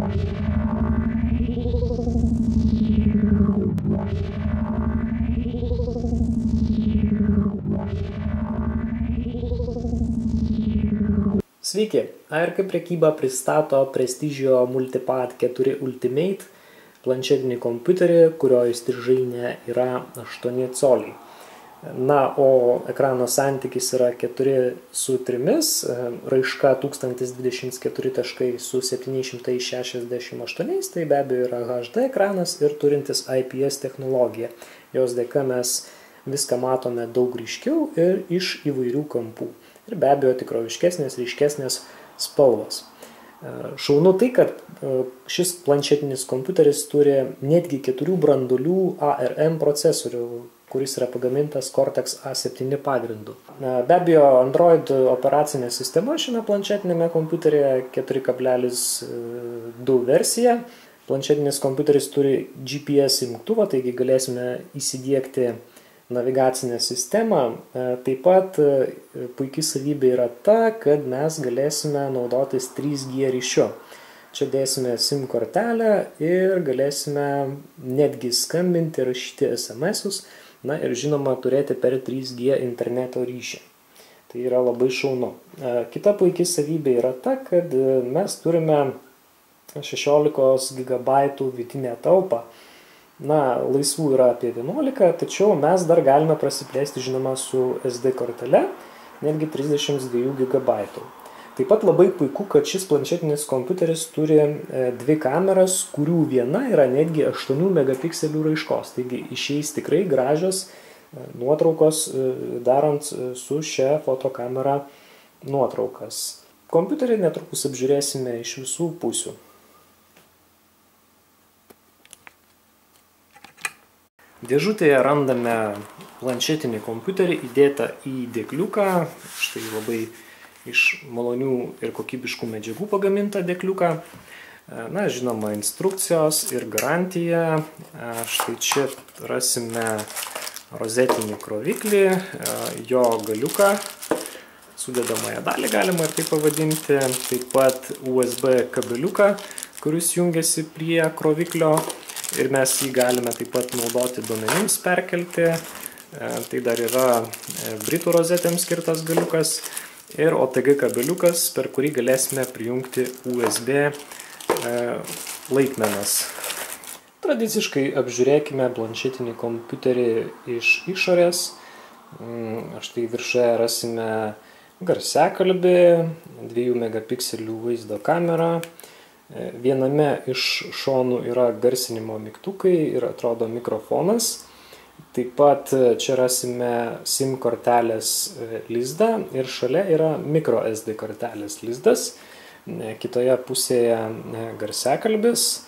Sveiki, ARK prekyba pristato Prestigio Multipad 4 Ultimate planšetinį kompiuterį, kurio įstrižainė yra 8 coliai. Na, o ekrano santykis yra 4:3, raiška 1024 taškai su 768, tai be abejo yra HD ekranas ir turintis IPS technologiją. Jos dėka mes viską matome daug ryškiau ir iš įvairių kampų. Ir be abejo tikroviškesnės, ryškesnės spalvos. Šaunu tai, kad šis planšetinis kompiuteris turi netgi 4 branduolių ARM procesorių, kuris yra pagamintas Cortex A7 pagrindu. Be abejo, Android operacinė sistema šiame planšetinėme kompiuteryje 4.2 versija. Planšetinis kompiuteris turi GPS įjungtuvą, taigi galėsime įsidiegti navigacinę sistemą. Taip pat puikiai savybė yra ta, kad mes galėsime naudotis 3G ryšiu. Čia dėsime SIM kortelę ir galėsime netgi skambinti, rašyti SMS-us, na ir žinoma turėti per 3G interneto ryšį. Tai yra labai šaunu. Kita puikiai savybė yra ta, kad mes turime 16 GB vidinę talpą. Na, laisvų yra apie 11, tačiau mes dar galime prasiplėsti, žinoma, su SD kortele, netgi 32 GB. Taip pat labai puiku, kad šis planšetinis kompiuteris turi 2 kameras, kurių viena yra netgi 8 megapikselių raiškos. Taigi išeis tikrai gražios nuotraukos darant su šia fotokamera nuotraukas. Kompiuterį netrukus apžiūrėsime iš visų pusių. Dėžutėje randame planšetinį kompiuterį įdėtą į dėkliuką, štai labai iš malonių ir kokybiškų medžiagų pagamintą dėkliuką. Na, žinoma, instrukcijos ir garantija. Štai čia rasime rozetinį kroviklį, jo galiuką, sudedamąją dalį galima ir taip pavadinti, taip pat USB kabeliuką, kuris jungiasi prie kroviklio. Ir mes jį galime taip pat naudoti duomenims perkelti. Tai dar yra britų rozetėms skirtas galiukas ir OTG kabeliukas, per kurį galėsime prijungti USB laikmenas. Tradiciškai apžiūrėkime planšetinį kompiuterį iš išorės. Štai viršuje rasime garsiakalbį, 2 megapikselių vaizdo kamerą. Viename iš šonų yra garsinimo mygtukai ir atrodo mikrofonas. Taip pat čia rasime SIM kortelės lizdą ir šalia yra micro SD kortelės lizdas. Kitoje pusėje garsiakalbis,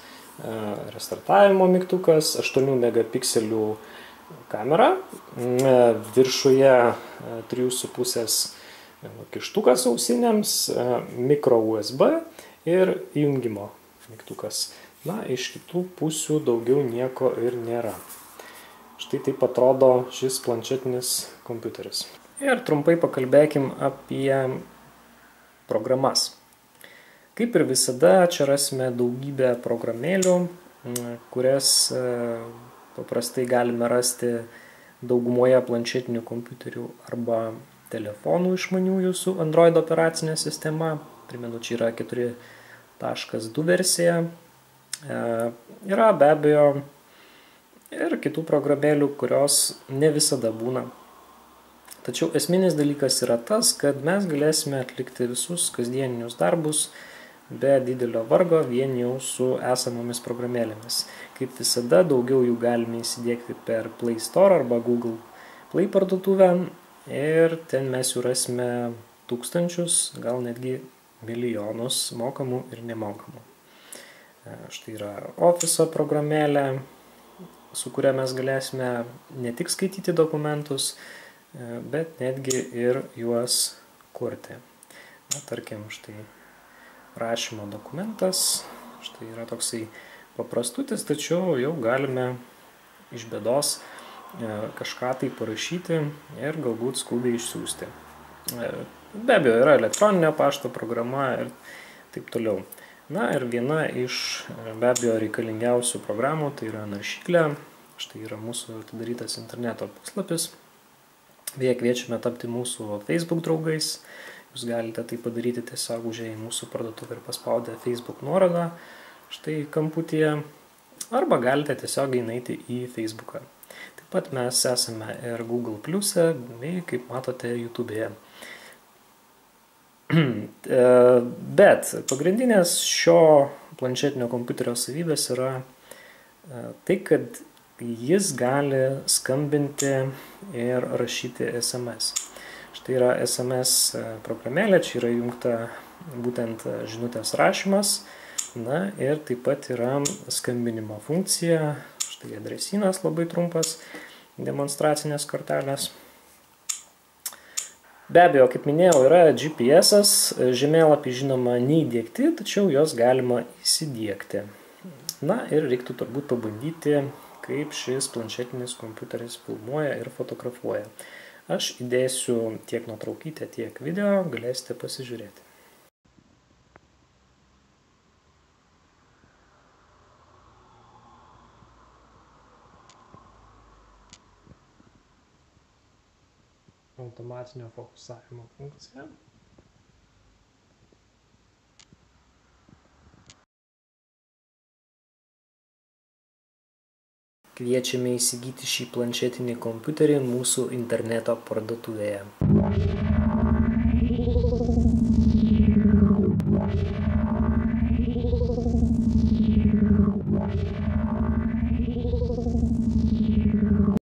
restartavimo mygtukas, 8 megapikselių kamera, viršuje 3,5 kištukas ausinėms, micro USB ir įjungimo mygtukas. Na, iš kitų pusių daugiau nieko ir nėra. Štai taip atrodo šis planšetinis kompiuteris. Ir trumpai pakalbėkim apie programas. Kaip ir visada, čia rasime daugybę programėlių, kurias paprastai galime rasti daugumoje planšetinių kompiuterių arba telefonų išmaniųjų su Android operacinė sistema. Primenu, čia yra 4.2 versija. Yra be abejo ir kitų programėlių, kurios ne visada būna. Tačiau esminis dalykas yra tas, kad mes galėsime atlikti visus kasdieninius darbus be didelio vargo vien jau su esamomis programėlėmis. Kaip visada, daugiau jų galime įsidiegti per Play Store arba Google Play parduotuvę ir ten mes jų rasime tūkstančius, gal netgi milijonus mokamų ir nemokamų. Štai yra Office programėlė, su kuria mes galėsime ne tik skaityti dokumentus, bet netgi ir juos kurti. Na, tarkim, štai rašymo dokumentas, štai yra toksai paprastutis, tačiau jau galime iš bėdos kažką tai parašyti ir galbūt skubiai išsiųsti. Be abejo, yra elektroninio pašto programa ir taip toliau. Na ir viena iš be abejo reikalingiausių programų tai yra naršyklė. Štai yra mūsų atidarytas interneto puslapis. Beje, kviečiame tapti mūsų Facebook draugais. Jūs galite tai padaryti tiesiog užėję į mūsų parduotuvę ir paspaudę Facebook nuorodą štai kamputyje. Arba galite tiesiog eiti į Facebooką. Taip pat mes esame ir Google Pliuse, bei kaip matote YouTube'e. Bet pagrindinės šio planšetinio kompiuterio savybės yra tai, kad jis gali skambinti ir rašyti SMS. Štai yra SMS programėlė, čia yra įjungta būtent žinutės rašymas, na ir taip pat yra skambinimo funkcija, štai adresynas labai trumpas, demonstracinės kortelės. Be abejo, kaip minėjau, yra GPS-as, žemėlapiai žinoma neįdiegti, tačiau jos galima įsidiegti. Na ir reiktų turbūt pabandyti, kaip šis planšetinis kompiuteris filmuoja ir fotografuoja. Aš įdėsiu tiek nuotraukytę, tiek video, galėsite pasižiūrėti. Automatinio fokusavimo funkcija. Kviečiame įsigyti šį planšetinį kompiuterį mūsų interneto parduotuvėje.